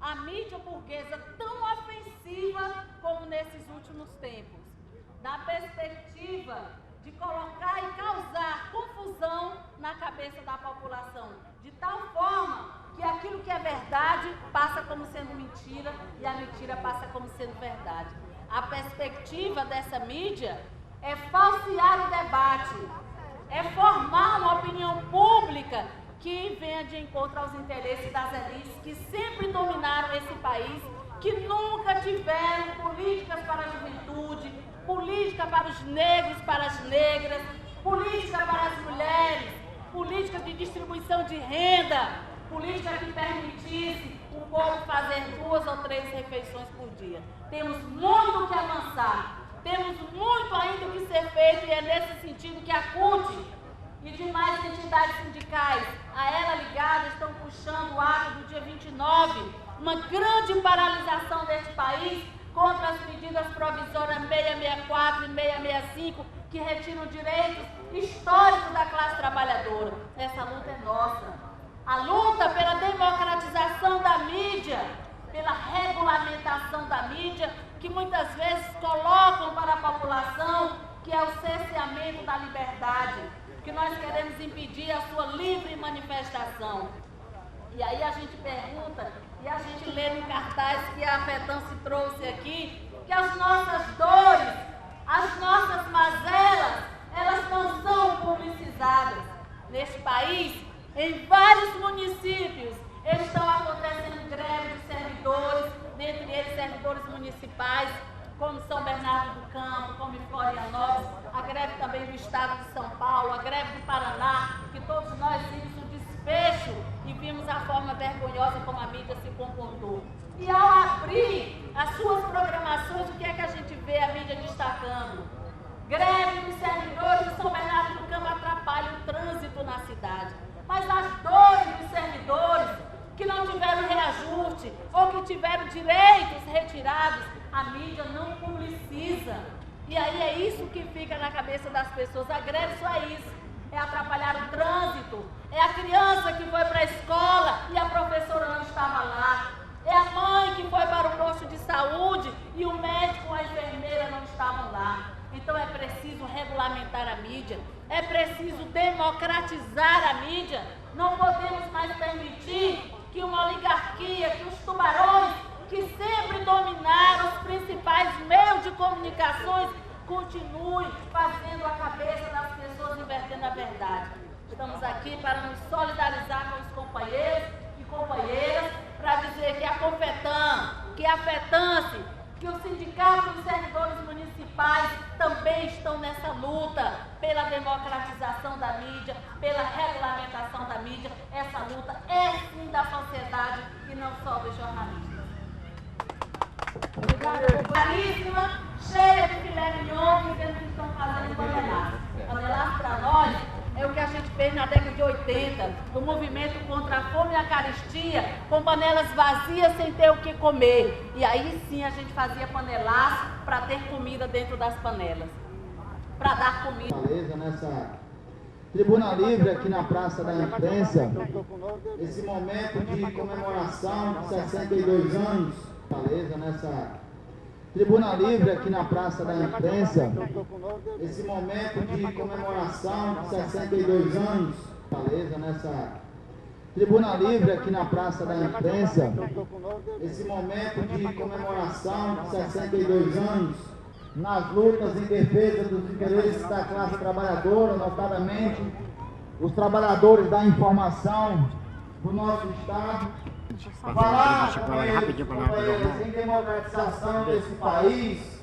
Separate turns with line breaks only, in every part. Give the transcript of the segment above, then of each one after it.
a mídia burguesa tão ofensiva como nesses últimos tempos, na perspectiva de colocar e causar confusão na cabeça da população, de tal forma que aquilo que é verdade passa como sendo mentira e a mentira passa como sendo verdade. A perspectiva dessa mídia é falsear o debate, é formar uma opinião pública que venha de encontro aos interesses das elites que sempre dominaram esse país, que nunca tiveram políticas para a juventude, política para os negros, para as negras, política para as mulheres, política de distribuição de renda, política que permitisse o povo fazer 2 ou 3 refeições por dia. Temos muito que avançar, temos muito ainda que ser feito, e é nesse sentido que a CUT e demais entidades sindicais a ela ligadas estão puxando o ato do dia 29, uma grande paralisação deste país contra as medidas provisórias 664 e 665, que retiram direitos históricos da classe trabalhadora. Essa luta é nossa. A luta pela democratização da mídia, pela regulamentação da mídia, que muitas vezes colocam para a população que é o cerceamento da liberdade, que nós queremos impedir a sua livre manifestação. E aí a gente pergunta, e a gente lê no cartaz que a FETANSE trouxe aqui, que as nossas dores, as nossas mazelas, elas não são publicizadas. Neste país, em vários municípios, estão acontecendo greves de servidores, dentre eles servidores municipais, como São Bernardo do Campo, como Florianópolis, a greve também do Estado de São Paulo, a greve do Paraná, que todos nós vimos o desfecho e vimos a forma vergonhosa como a mídia se comportou. E ao abrir as suas programações, o que é que a gente vê a mídia destacando? Greve dos servidores de São Bernardo do Campo atrapalha o trânsito na cidade. Mas as dores dos servidores que não tiveram reajuste ou que tiveram direitos retirados, a mídia não publiciza. E aí é isso que fica na cabeça das pessoas. A greve só é isso, é atrapalhar o trânsito, é a criança que foi para a escola e a professora não estava lá, é a mãe que foi para o posto de saúde e o médico ou a enfermeira não estavam lá. Então é preciso regulamentar a mídia, é preciso democratizar a mídia. Não podemos mais permitir que uma oligarquia, que os tubarões que sempre dominaram os principais meios de comunicações continuem fazendo a cabeça das pessoas invertendo a verdade. Estamos aqui para nos solidarizar com os companheiros e companheiras, para dizer que a CONFETAN, que a FETANSE, que o Sindicato dos Servidores Municipais também estão nessa luta pela democratização da mídia, pela regulamentação da mídia. Essa luta é sim da sociedade e não só dos jornalistas. Obrigada, caríssima, cheia de filé mignon, dizendo que estão fazendo panelaço. Panelaço para nós é o que a gente fez na década de 80, do movimento contra a fome e a carestia, com panelas vazias sem ter o que comer. E aí sim a gente fazia panelaço para ter comida dentro das panelas, para dar comida.
Nessa tribuna livre aqui na Praça da Imprensa, esse momento de comemoração de 62 anos, nessa tribuna livre aqui na Praça da Imprensa, esse momento de comemoração de 62 anos, nessa tribuna livre aqui na Praça da Imprensa, esse momento de comemoração de 62 anos, nas lutas em defesa dos interesses da classe trabalhadora, notadamente os trabalhadores da informação do nosso Estado. Falar em democratização desse país,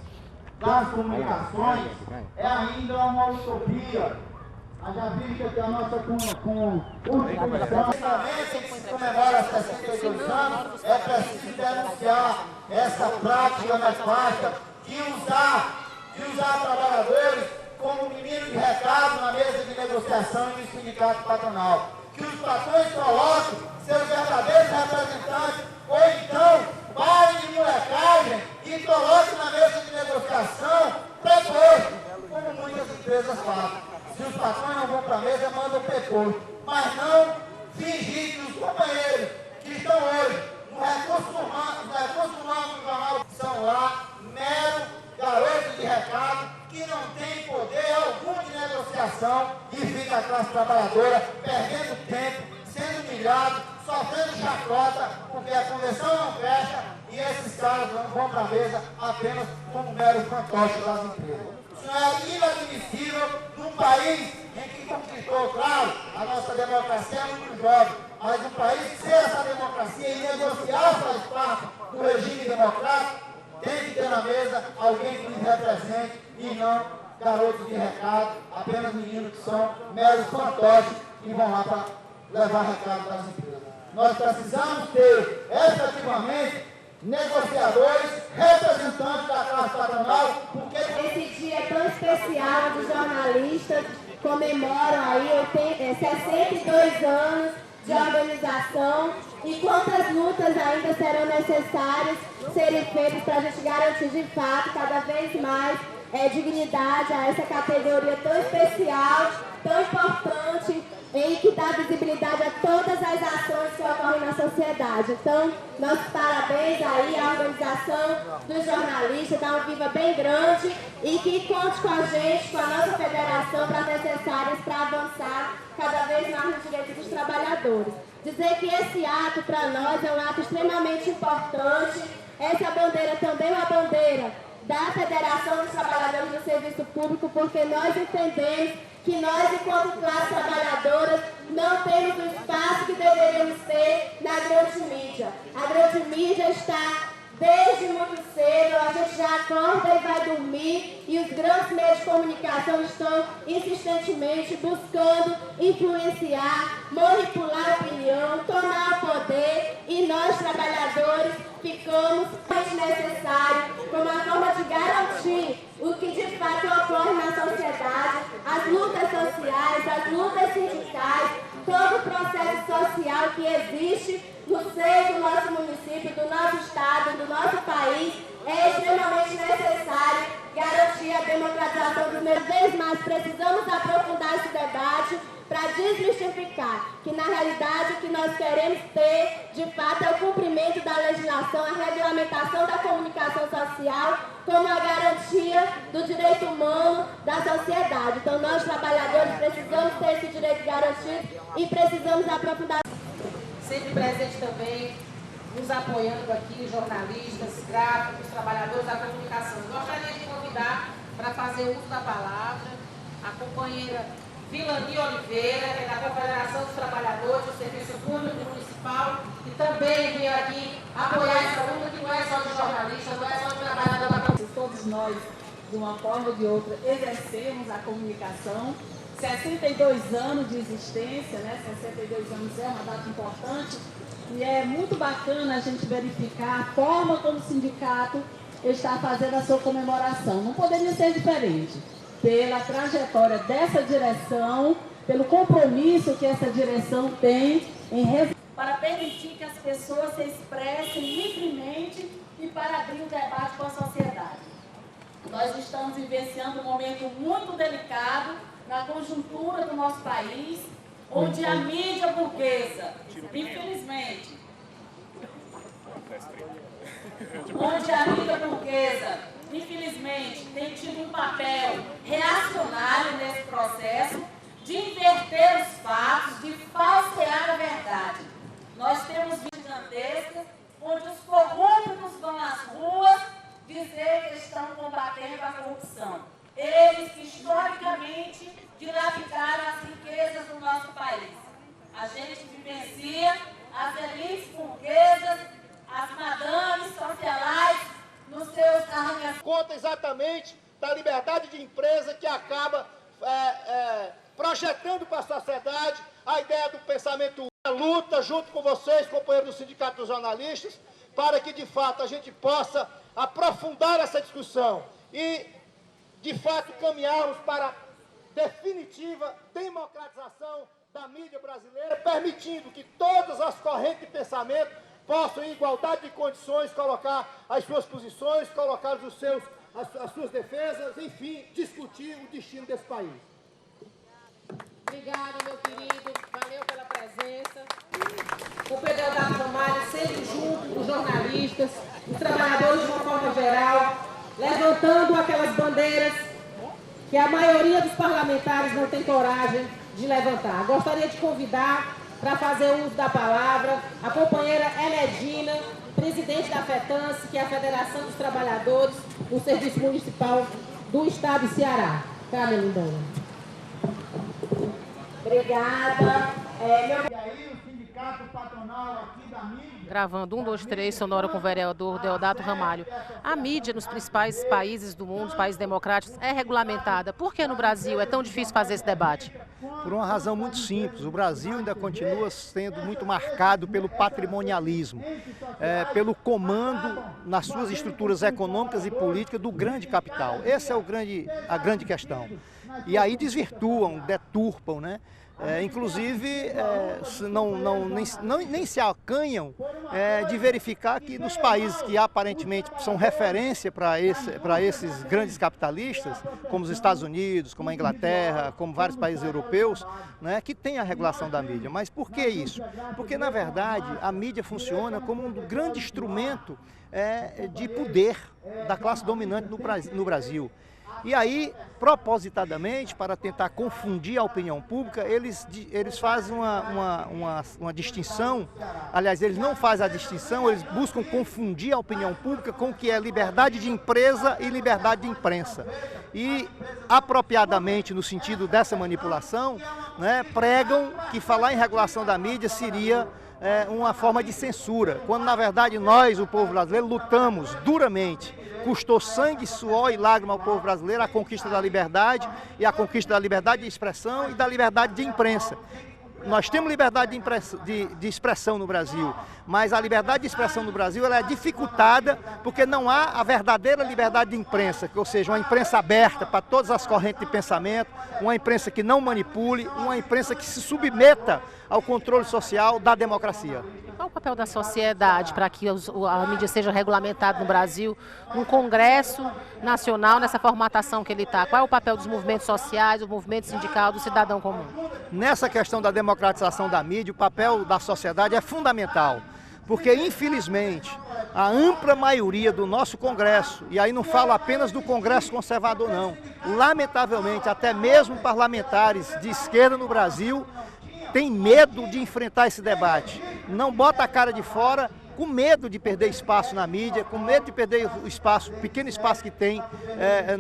das comunicações, é ainda uma utopia. Haja vista que a nossa Constituição comemora 62 anos, é preciso denunciar essa prática nefasta de usar trabalhadores como menino de recado na mesa de negociação e no sindicato patronal. Que os patrões coloquem seus verdadeiros representantes, ou então parem de molecagem e coloquem na mesa de negociação preposto, como muitas empresas fazem. Se os patrões não vão para a mesa, mandam preposto, mas não fingir que os companheiros que estão hoje no recurso humano fecha, porque a convenção não fecha e esses caras vão para a mesa apenas como meros fantoches das empresas. Isso é inadmissível num país em que conquistou, claro, a nossa democracia é muito jovem, mas um país sem essa democracia e negociar faz parte do regime democrático, tem que ter na mesa alguém que nos represente e não garotos de recado, apenas meninos que são meros fantoches que vão lá para levar recado das empresas. Nós precisamos ter efetivamente negociadores, representantes da classe patronal, porque
esse dia é tão especial dos jornalistas comemoram aí 62 anos de organização e quantas lutas ainda serão necessárias serem feitas para a gente garantir de fato cada vez mais dignidade a essa categoria tão especial, tão importante, em que dá visibilidade a todas as ações que ocorrem na sociedade. Então, nossos parabéns aí à organização dos jornalistas, dá um viva bem grande e que conte com a gente, com a nossa federação, para as necessárias para avançar cada vez mais nos direitos dos trabalhadores. Dizer que esse ato para nós é um ato extremamente importante. Essa bandeira também é uma bandeira da Federação dos Trabalhadores do Serviço Público, porque nós entendemos que nós, enquanto classe trabalhadora, não temos o espaço que deveríamos ter na grande mídia. A grande mídia está desde muito cedo, a gente já acorda e vai dormir, e os grandes meios de comunicação estão insistentemente buscando influenciar, manipular a opinião, tomar o poder, e nós, trabalhadores, ficamos necessários como uma forma de garantir o que de fato ocorre na sociedade, as lutas sociais, as lutas sindicais, todo o processo social que existe no seio do nosso município, do nosso estado, do nosso país. É extremamente necessário garantir a democratização dos meios. Cada vez mais precisamos aprofundar esse debate para desmistificar que, na realidade, o que nós queremos ter, de fato, é o cumprimento da legislação, a regulamentação da comunicação social como a garantia do direito humano da sociedade. Então, nós, trabalhadores, precisamos ter esse direito garantido e precisamos aprofundar.
Sempre presente também, nos apoiando aqui, jornalistas, gráficos, trabalhadores da comunicação. Gostaria de convidar para fazer uso da palavra a companheira Vilani Oliveira, que é da Confederação dos Trabalhadores do Serviço Público Municipal, e também veio aqui apoiar essa luta, que não é só de jornalista, não é só de trabalhador da comunicação.
Todos nós, de uma forma ou de outra, exercemos a comunicação. 62 anos de existência, né? 62 anos é uma data importante e é muito bacana a gente verificar a forma como o sindicato está fazendo a sua comemoração. Não poderia ser diferente, pela trajetória dessa direção, pelo compromisso que essa direção tem para permitir que as pessoas se expressem livremente e para abrir o debate com a sociedade. Nós estamos vivenciando um momento muito delicado na conjuntura do nosso país, onde a mídia burguesa, infelizmente, tem tido um papel reacionário nesse processo de inverter os fatos, de falsear a verdade. Nós temos gigantescas, onde os corruptos vão às ruas dizer que estão combatendo a corrupção. Eles que historicamente dilapidaram as riquezas do nosso país. A gente vivencia as elites burguesas, as madames sociais, nos seus arranha-céus.
Conta exatamente da liberdade de empresa que acaba projetando para a sociedade a ideia do pensamento. A luta junto com vocês, companheiros do Sindicato dos Jornalistas, para que de fato a gente possa aprofundar essa discussão e de fato caminharmos para a definitiva democratização da mídia brasileira, permitindo que todas as correntes de pensamento possam, em igualdade de condições, colocar as suas posições, colocar as suas defesas, enfim, discutir o destino desse país.
Obrigada, meu querido. Valeu pela presença. O PDO da Ramalho sempre junto, os jornalistas, os trabalhadores de uma forma geral, levantando aquelas bandeiras que a maioria dos parlamentares não tem coragem de levantar. Gostaria de convidar para fazer uso da palavra a companheira Enedina, presidente da FETANSE, que é a Federação dos Trabalhadores do Serviço Municipal do Estado do Ceará. Carmen Lindana.
Obrigada.
E aí, o sindicato patronal aqui da mídia...
Gravando 1, 2, 3, sonora com o vereador Deodato Ramalho. A mídia nos principais países do mundo, os países democráticos, é regulamentada. Por que no Brasil é tão difícil fazer esse debate?
Por uma razão muito simples. O Brasil ainda continua sendo muito marcado pelo patrimonialismo, pelo comando nas suas estruturas econômicas e políticas do grande capital. Essa é a grande questão. E aí desvirtuam, deturpam, né? Inclusive, nem se acanham de verificar que nos países que aparentemente são referência para esses grandes capitalistas, como os Estados Unidos, como a Inglaterra, como vários países europeus, né, que tem a regulação da mídia. Mas por que isso? Porque, na verdade, a mídia funciona como um grande instrumento de poder da classe dominante no Brasil. E aí, propositadamente, para tentar confundir a opinião pública, eles fazem uma distinção. Aliás, eles não fazem a distinção, eles buscam confundir a opinião pública com o que é liberdade de empresa e liberdade de imprensa. E, apropriadamente, no sentido dessa manipulação, né, pregam que falar em regulação da mídia seria uma forma de censura, quando, na verdade, nós, o povo brasileiro, lutamos duramente. Custou sangue, suor e lágrima ao povo brasileiro a conquista da liberdade e a conquista da liberdade de expressão e da liberdade de imprensa. Nós temos liberdade de expressão no Brasil, mas a liberdade de expressão no Brasil ela é dificultada porque não há a verdadeira liberdade de imprensa, ou seja, uma imprensa aberta para todas as correntes de pensamento, uma imprensa que não manipule, uma imprensa que se submeta ao controle social da democracia.
Qual o papel da sociedade para que a mídia seja regulamentada no Brasil, no Congresso Nacional, nessa formatação que ele está? Qual é o papel dos movimentos sociais, do movimento sindical, do cidadão comum?
Nessa questão da democratização da mídia, o papel da sociedade é fundamental, porque, infelizmente, a ampla maioria do nosso Congresso, e aí não falo apenas do Congresso conservador, não, lamentavelmente, até mesmo parlamentares de esquerda no Brasil, tem medo de enfrentar esse debate, não bota a cara de fora, com medo de perder espaço na mídia, com medo de perder o pequeno espaço que tem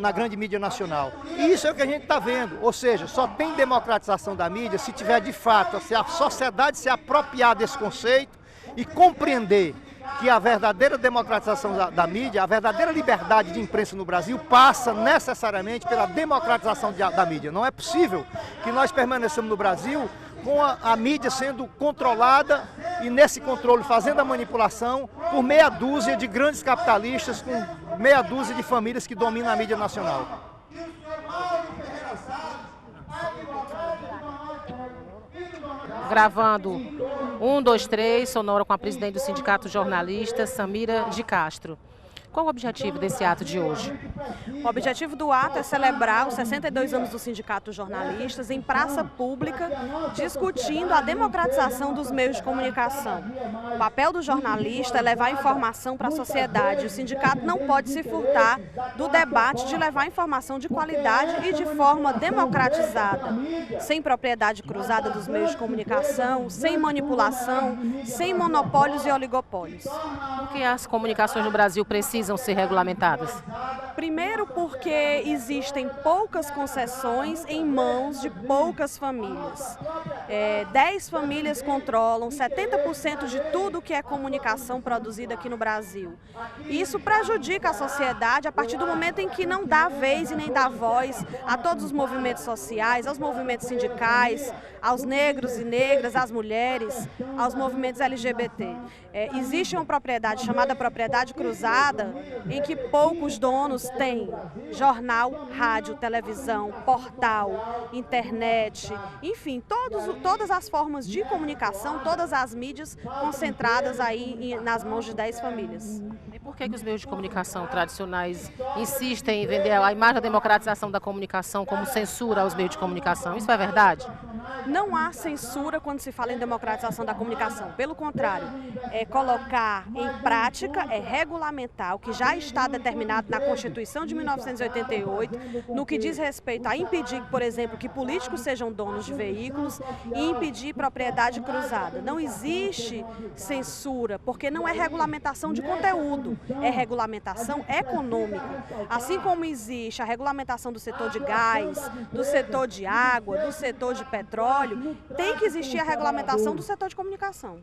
na grande mídia nacional. E isso é o que a gente está vendo, ou seja, só tem democratização da mídia se tiver de fato, se a sociedade se apropriar desse conceito e compreender que a verdadeira democratização da mídia, a verdadeira liberdade de imprensa no Brasil passa necessariamente pela democratização da mídia. Não é possível que nós permaneçamos no Brasil com a mídia sendo controlada e nesse controle fazendo a manipulação por meia dúzia de grandes capitalistas com meia dúzia de famílias que dominam a mídia nacional.
Gravando 1, 2, 3, sonora com a presidente do Sindicato Jornalista, Samira de Castro. Qual o objetivo desse ato de hoje?
O objetivo do ato é celebrar os 62 anos do Sindicato Jornalistas em praça pública, discutindo a democratização dos meios de comunicação. O papel do jornalista é levar informação para a sociedade. O sindicato não pode se furtar do debate de levar informação de qualidade e de forma democratizada, sem propriedade cruzada dos meios de comunicação, sem manipulação, sem monopólios e oligopólios.
Por que as comunicações no Brasil precisam ser regulamentadas?
Primeiro porque existem poucas concessões em mãos de poucas famílias. 10 famílias controlam 70% de tudo que é comunicação produzida aqui no Brasil. Isso prejudica a sociedade a partir do momento em que não dá vez e nem dá voz a todos os movimentos sociais, aos movimentos sindicais, aos negros e negras, às mulheres, aos movimentos LGBT. Existe uma propriedade chamada propriedade cruzada, em que poucos donos têm jornal, rádio, televisão, portal, internet, enfim, todas as formas de comunicação, todas as mídias concentradas aí nas mãos de 10 famílias.
E por que os meios de comunicação tradicionais insistem em vender a imagem da democratização da comunicação como censura aos meios de comunicação? Isso é verdade?
Não há censura quando se fala em democratização da comunicação. Pelo contrário, é colocar em prática, é regulamentar o que já está determinado na Constituição de 1988, no que diz respeito a impedir, por exemplo, que políticos sejam donos de veículos e impedir propriedade cruzada. Não existe censura, porque não é regulamentação de conteúdo, é regulamentação econômica. Assim como existe a regulamentação do setor de gás, do setor de água, do setor de petróleo, tem que existir a regulamentação do setor de comunicação.